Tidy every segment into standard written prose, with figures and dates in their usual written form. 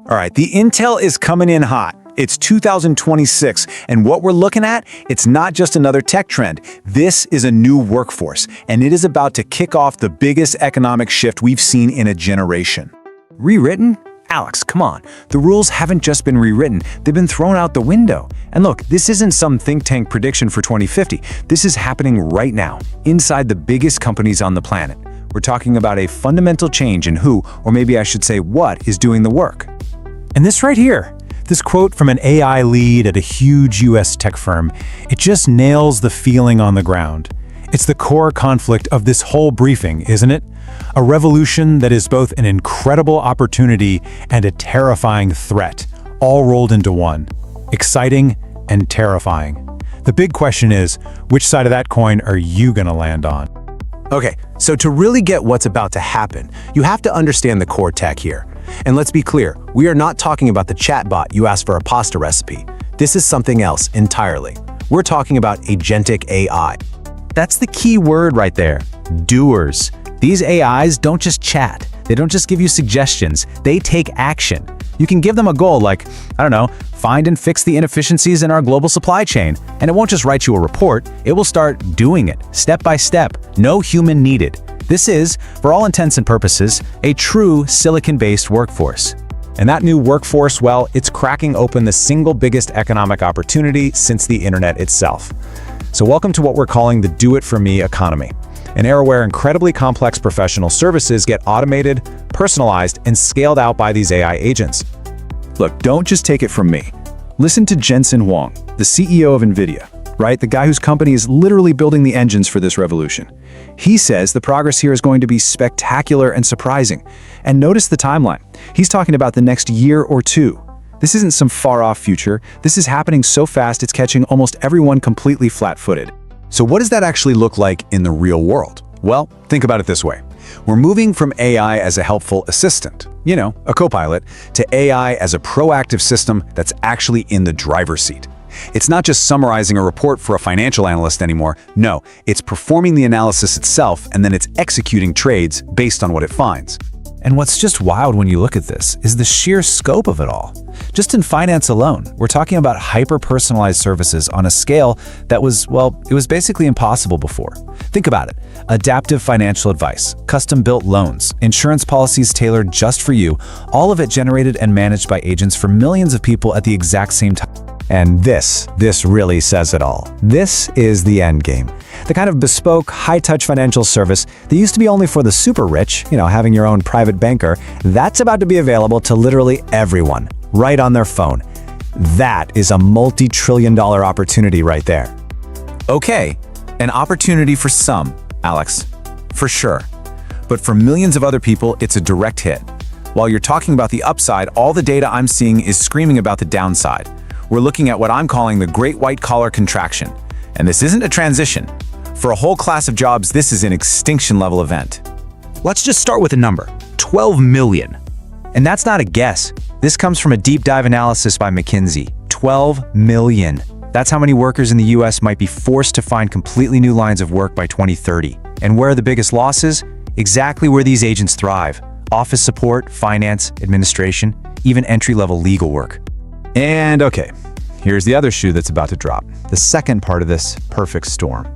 All right, the intel is coming in hot. It's 2026, and what we're looking at, it's not just another tech trend. This is a new workforce, and it is about to kick off the biggest economic shift we've seen in a generation. Rewritten? Alex, come on. The rules haven't just been rewritten, they've been thrown out the window. And look, this isn't some think tank prediction for 2050. This is happening right now, inside the biggest companies on the planet. We're talking about a fundamental change in who, or maybe I should say what, is doing the work. And this right here, this quote from an AI lead at a huge US tech firm, it just nails the feeling on the ground. It's the core conflict of this whole briefing, isn't it? A revolution that is both an incredible opportunity and a terrifying threat, all rolled into one. Exciting and terrifying. The big question is, which side of that coin are you gonna land on? Okay, so to really get what's about to happen, you have to understand the core tech here. And let's be clear, we are not talking about the chatbot you asked for a pasta recipe. This is something else entirely. We're talking about agentic AI. That's the key word right there. Doers. These AIs don't just chat. They don't just give you suggestions. They take action. You can give them a goal like, I don't know, find and fix the inefficiencies in our global supply chain. And it won't just write you a report. It will start doing it, step by step. No human needed. This is, for all intents and purposes, a true silicon-based workforce. And that new workforce, well, it's cracking open the single biggest economic opportunity since the internet itself. So welcome to what we're calling the do-it-for-me economy, an era where incredibly complex professional services get automated, personalized, and scaled out by these AI agents. Look, don't just take it from me. Listen to Jensen Huang, the CEO of NVIDIA, right? The guy whose company is literally building the engines for this revolution. He says the progress here is going to be spectacular and surprising. And notice the timeline. He's talking about the next year or two. This isn't some far-off future. This is happening so fast it's catching almost everyone completely flat-footed. So what does that actually look like in the real world? Well, think about it this way. We're moving from AI as a helpful assistant, a co-pilot, to AI as a proactive system that's actually in the driver's seat. It's not just summarizing a report for a financial analyst anymore. No, it's performing the analysis itself, and then it's executing trades based on what it finds. And what's just wild when you look at this is the sheer scope of it all. Just in finance alone, we're talking about hyper-personalized services on a scale that was, well, it was basically impossible before. Think about it. Adaptive financial advice, custom-built loans, insurance policies tailored just for you, all of it generated and managed by agents for millions of people at the exact same time. And this really says it all. This is the end game. The kind of bespoke, high-touch financial service that used to be only for the super rich, having your own private banker, that's about to be available to literally everyone, right on their phone. That is a multi-trillion-dollar opportunity right there. Okay, an opportunity for some, Alex, for sure. But for millions of other people, it's a direct hit. While you're talking about the upside, all the data I'm seeing is screaming about the downside. We're looking at what I'm calling the great white-collar contraction. And this isn't a transition. For a whole class of jobs, this is an extinction-level event. Let's just start with a number, 12 million. And that's not a guess. This comes from a deep dive analysis by McKinsey. 12 million. That's how many workers in the US might be forced to find completely new lines of work by 2030. And where are the biggest losses? Exactly where these agents thrive. Office support, finance, administration, even entry-level legal work. And okay, here's the other shoe that's about to drop. The second part of this perfect storm.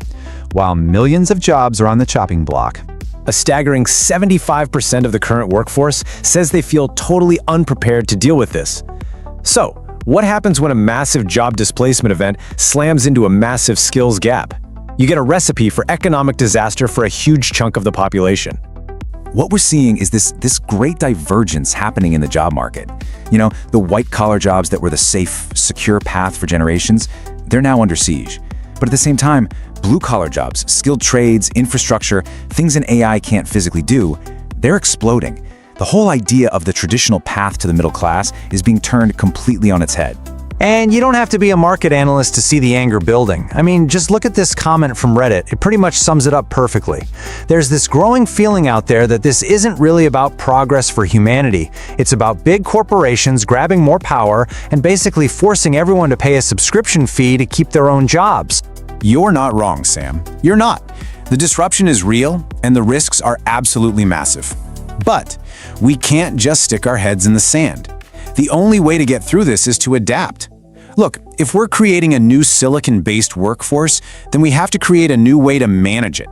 While millions of jobs are on the chopping block, A staggering 75% of the current workforce says they feel totally unprepared to deal with this. So, what happens when a massive job displacement event slams into a massive skills gap? You get a recipe for economic disaster for a huge chunk of the population. What we're seeing is this great divergence happening in the job market. The white-collar jobs that were the safe, secure path for generations, they're now under siege. But at the same time, blue-collar jobs, skilled trades, infrastructure, things an AI can't physically do, they're exploding. The whole idea of the traditional path to the middle class is being turned completely on its head. And you don't have to be a market analyst to see the anger building. I mean, just look at this comment from Reddit. It pretty much sums it up perfectly. There's this growing feeling out there that this isn't really about progress for humanity. It's about big corporations grabbing more power and basically forcing everyone to pay a subscription fee to keep their own jobs. You're not wrong, Sam. You're not. The disruption is real, and the risks are absolutely massive. But we can't just stick our heads in the sand. The only way to get through this is to adapt. Look, if we're creating a new silicon-based workforce, then we have to create a new way to manage it.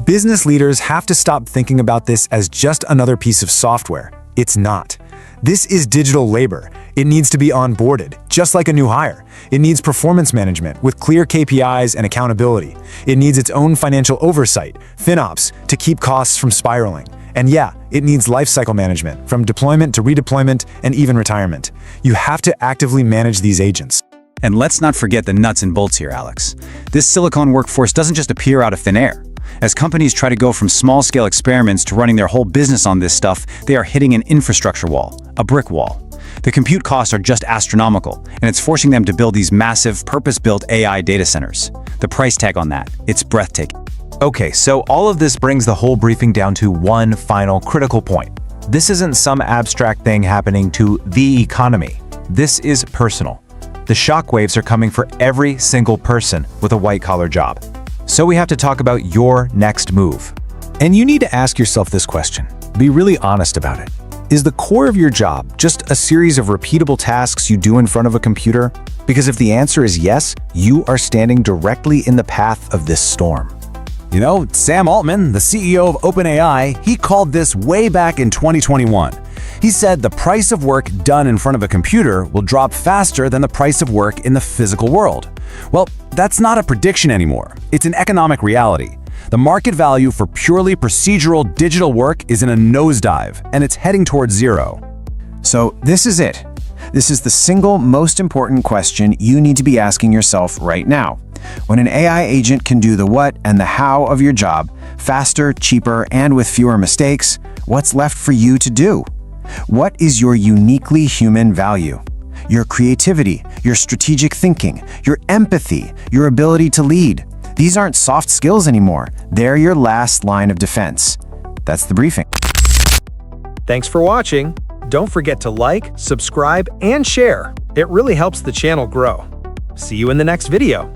Business leaders have to stop thinking about this as just another piece of software. It's not. This is digital labor. It needs to be onboarded, just like a new hire. It needs performance management with clear KPIs and accountability. It needs its own financial oversight, FinOps, to keep costs from spiraling. And yeah, it needs lifecycle management, from deployment to redeployment and even retirement. You have to actively manage these agents. And let's not forget the nuts and bolts here, Alex. This silicon workforce doesn't just appear out of thin air. As companies try to go from small-scale experiments to running their whole business on this stuff, they are hitting an infrastructure wall, a brick wall. The compute costs are just astronomical, and it's forcing them to build these massive, purpose-built AI data centers. The price tag on that, it's breathtaking. Okay, so all of this brings the whole briefing down to one final critical point. This isn't some abstract thing happening to the economy. This is personal. The shockwaves are coming for every single person with a white-collar job. So we have to talk about your next move. And you need to ask yourself this question. Be really honest about it. Is the core of your job just a series of repeatable tasks you do in front of a computer? Because if the answer is yes, you are standing directly in the path of this storm. You know, Sam Altman, the CEO of OpenAI, he called this way back in 2021. He said the price of work done in front of a computer will drop faster than the price of work in the physical world. Well, that's not a prediction anymore. It's an economic reality. The market value for purely procedural digital work is in a nosedive, and it's heading towards zero. So this is it. This is the single most important question you need to be asking yourself right now. When an AI agent can do the what and the how of your job, faster, cheaper, and with fewer mistakes, what's left for you to do? What is your uniquely human value? Your creativity, your strategic thinking, your empathy, your ability to lead. These aren't soft skills anymore. They're your last line of defense. That's the briefing. Thanks for watching. Don't forget to like, subscribe, and share. It really helps the channel grow. See you in the next video.